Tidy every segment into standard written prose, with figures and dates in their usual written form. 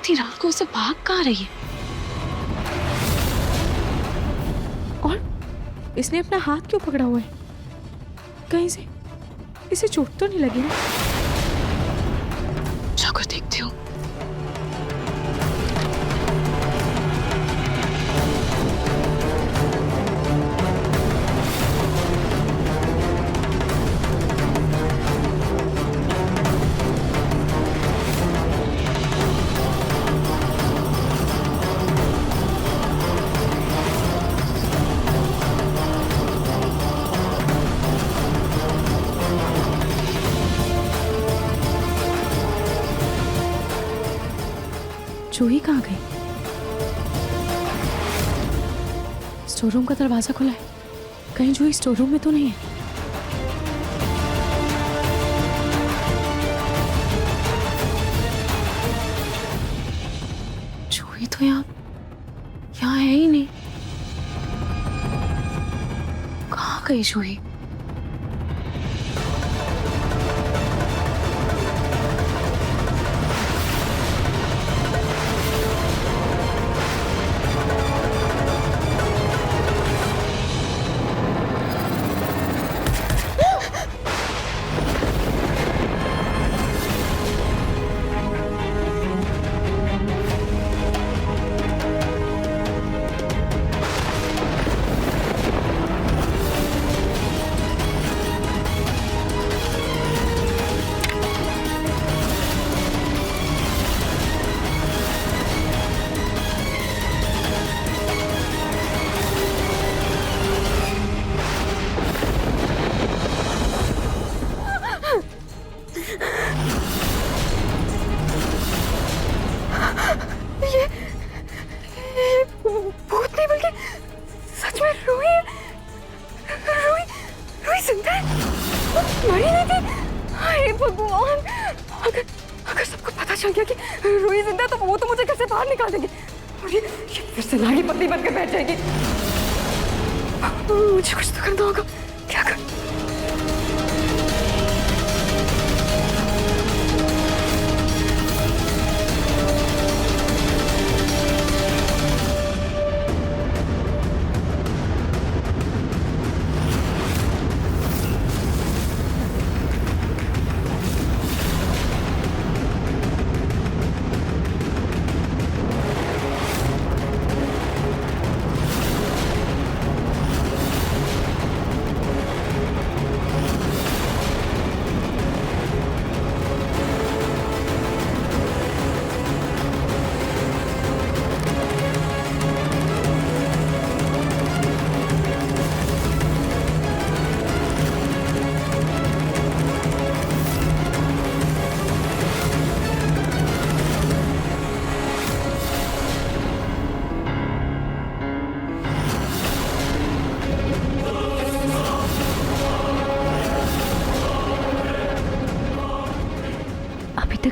इतनी रात को उसे भाग कहाँ रही है? और इसने अपना हाथ क्यों पकड़ा हुआ है? कहीं से इसे चोट तो नहीं लगी ना? जाकर देखती हूँ। जूही कहाँ गई? स्टोर रूम का दरवाजा खुला है, कहीं जूही स्टोर रूम में तो नहीं है? जूही तो यहाँ यहाँ है ही नहीं। कहाँ गई जूही? भूत नहीं बल्कि सच में रूही रूही रूही जिंदा है, मरी नहीं थी। हाय भगवान, अगर अगर सबको पता चल गया कि रूही जिंदा है तो वो तो मुझे घर से बाहर निकाल देंगे और ये फिर से नागी पत्नी बनकर बैठ जाएगी। मुझे कुछ तो करना होगा। क्या कर?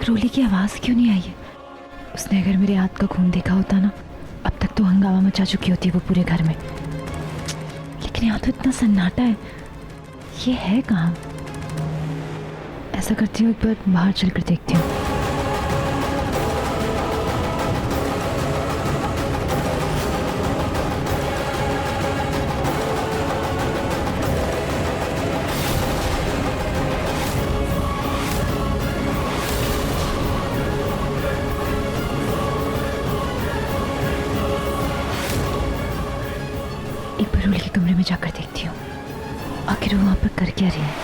रोली की आवाज क्यों नहीं आई है? उसने अगर मेरे हाथ का खून देखा होता ना, अब तक तो हंगामा मचा चुकी होती वो पूरे घर में। लेकिन यहाँ तो इतना सन्नाटा है, ये है कहाँ? ऐसा करती हूँ, एक बार बाहर चलकर देखती हूँ। एक बार रोली के कमरे में जाकर देखती हूँ, आखिर वो वहां पर कर क्या रही है।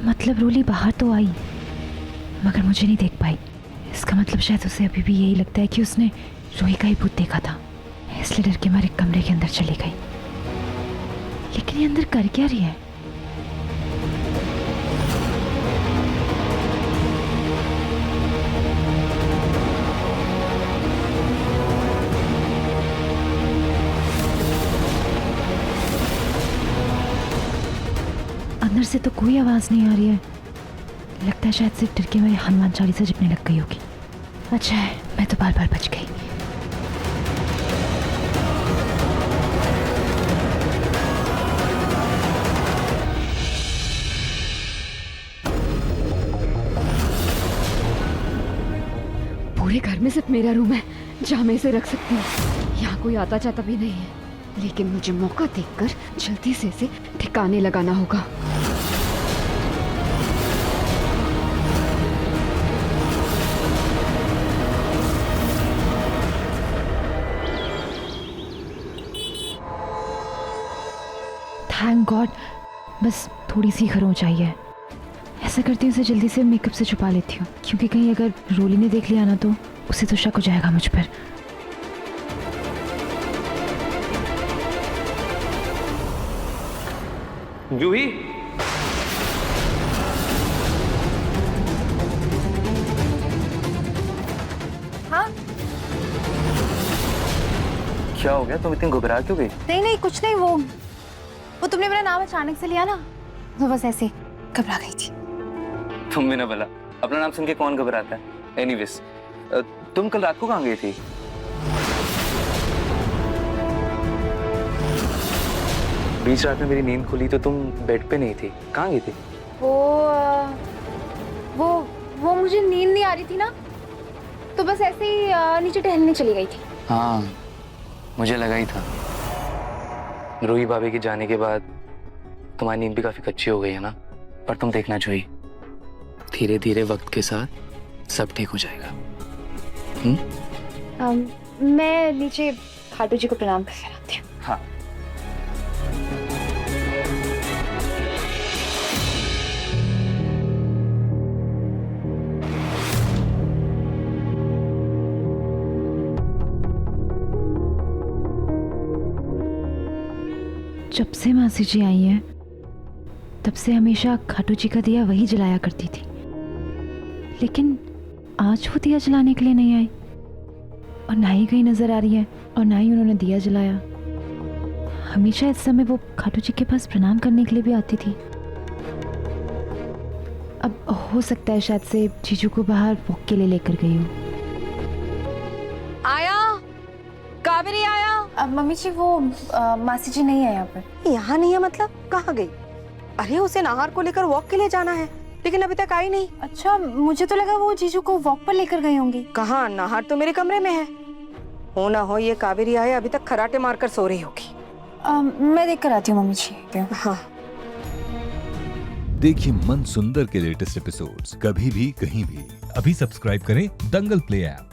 मतलब रोली बाहर तो आई, मगर मुझे नहीं देख पाई। इसका मतलब शायद उसे अभी भी यही लगता है कि उसने रूही का ही भूत देखा था, इसलिए डर के मारे कमरे के अंदर चली गई। लेकिन ये अंदर कर क्या रही है? अंदर से तो कोई आवाज नहीं आ रही है। लगता है शायद सिर्फ डर के मारे हनुमान चालीसा जपने लग गई होगी। अच्छा है, मैं तो बार बार बच गई। पूरे घर में सिर्फ मेरा रूम है जहाँ मैं इसे रख सकती हूँ। यहाँ कोई आता जाता भी नहीं है, लेकिन मुझे मौका देखकर जल्दी से इसे ठिकाने लगाना होगा। थैंक गॉड, बस थोड़ी सी खरोंच आई है। ऐसा करती हूँ, उसे जल्दी से मेकअप से छुपा लेती हूँ, क्योंकि कहीं अगर रोली ने देख लिया ना तो उसे तो शक हो जाएगा मुझ पर। जूही, हाँ? क्या हो गया? तुम इतनी घबरा क्यों गई? नहीं नहीं कुछ नहीं, वो तुमने मेरा नाम अचानक से लिया ना, तो बस ऐसे ही घबरा गई थी। तुम भी ना भला, अपना नाम सुन के कौन घबराता है? एनीवेज, तुम कल रात को कहाँ गई थी? बीच रात में मेरी नींद खुली तो तुम बेड पे नहीं थी, कहाँ गई थी? वो मुझे नींद नहीं आ रही थी ना, तो बस ऐसे ही नीचे टहलने चली गई थी। हाँ, मुझे लगा ही था। रूही भाभी के जाने के बाद तुम्हारी नींद भी काफी कच्ची हो गई है ना, पर तुम देखना जूही, धीरे धीरे वक्त के साथ सब ठीक हो जाएगा। मैं नीचे खाटू जी को प्रणाम करके आती हूँ। हाँ। जब से मासी जी आई हैं, तब से हमेशा खाटू जी का दिया वही जलाया करती थी, लेकिन आज वो दिया जलाने के लिए नहीं आई, और ना ही कहीं नजर आ रही है, और ना ही उन्होंने दिया जलाया। हमेशा इस समय वो खाटू जी के पास प्रणाम करने के लिए भी आती थी। अब हो सकता है शायद से जीजू को बाहर वॉक के लिए लेकर गई हो। आया, कावेरी आया। मम्मी जी वो मासी जी नहीं है यहाँ पर। यहाँ नहीं है मतलब कहाँ गई? अरे उसे नाहर को लेकर वॉक के लिए जाना है, लेकिन अभी तक आई नहीं। अच्छा, मुझे तो लगा वो जीजू को वॉक पर लेकर गई होंगी। कहाँ, नाहर तो मेरे कमरे में है। हो ना हो ये कावेरी आए अभी तक खराटे मारकर सो रही होगी। मैं देख कर आती हूँ मम्मी जी। हाँ। देखिए मन सुंदर के लेटेस्ट एपिसोड्स कभी भी कहीं भी। अभी सब्सक्राइब करें दंगल प्ले ऐप।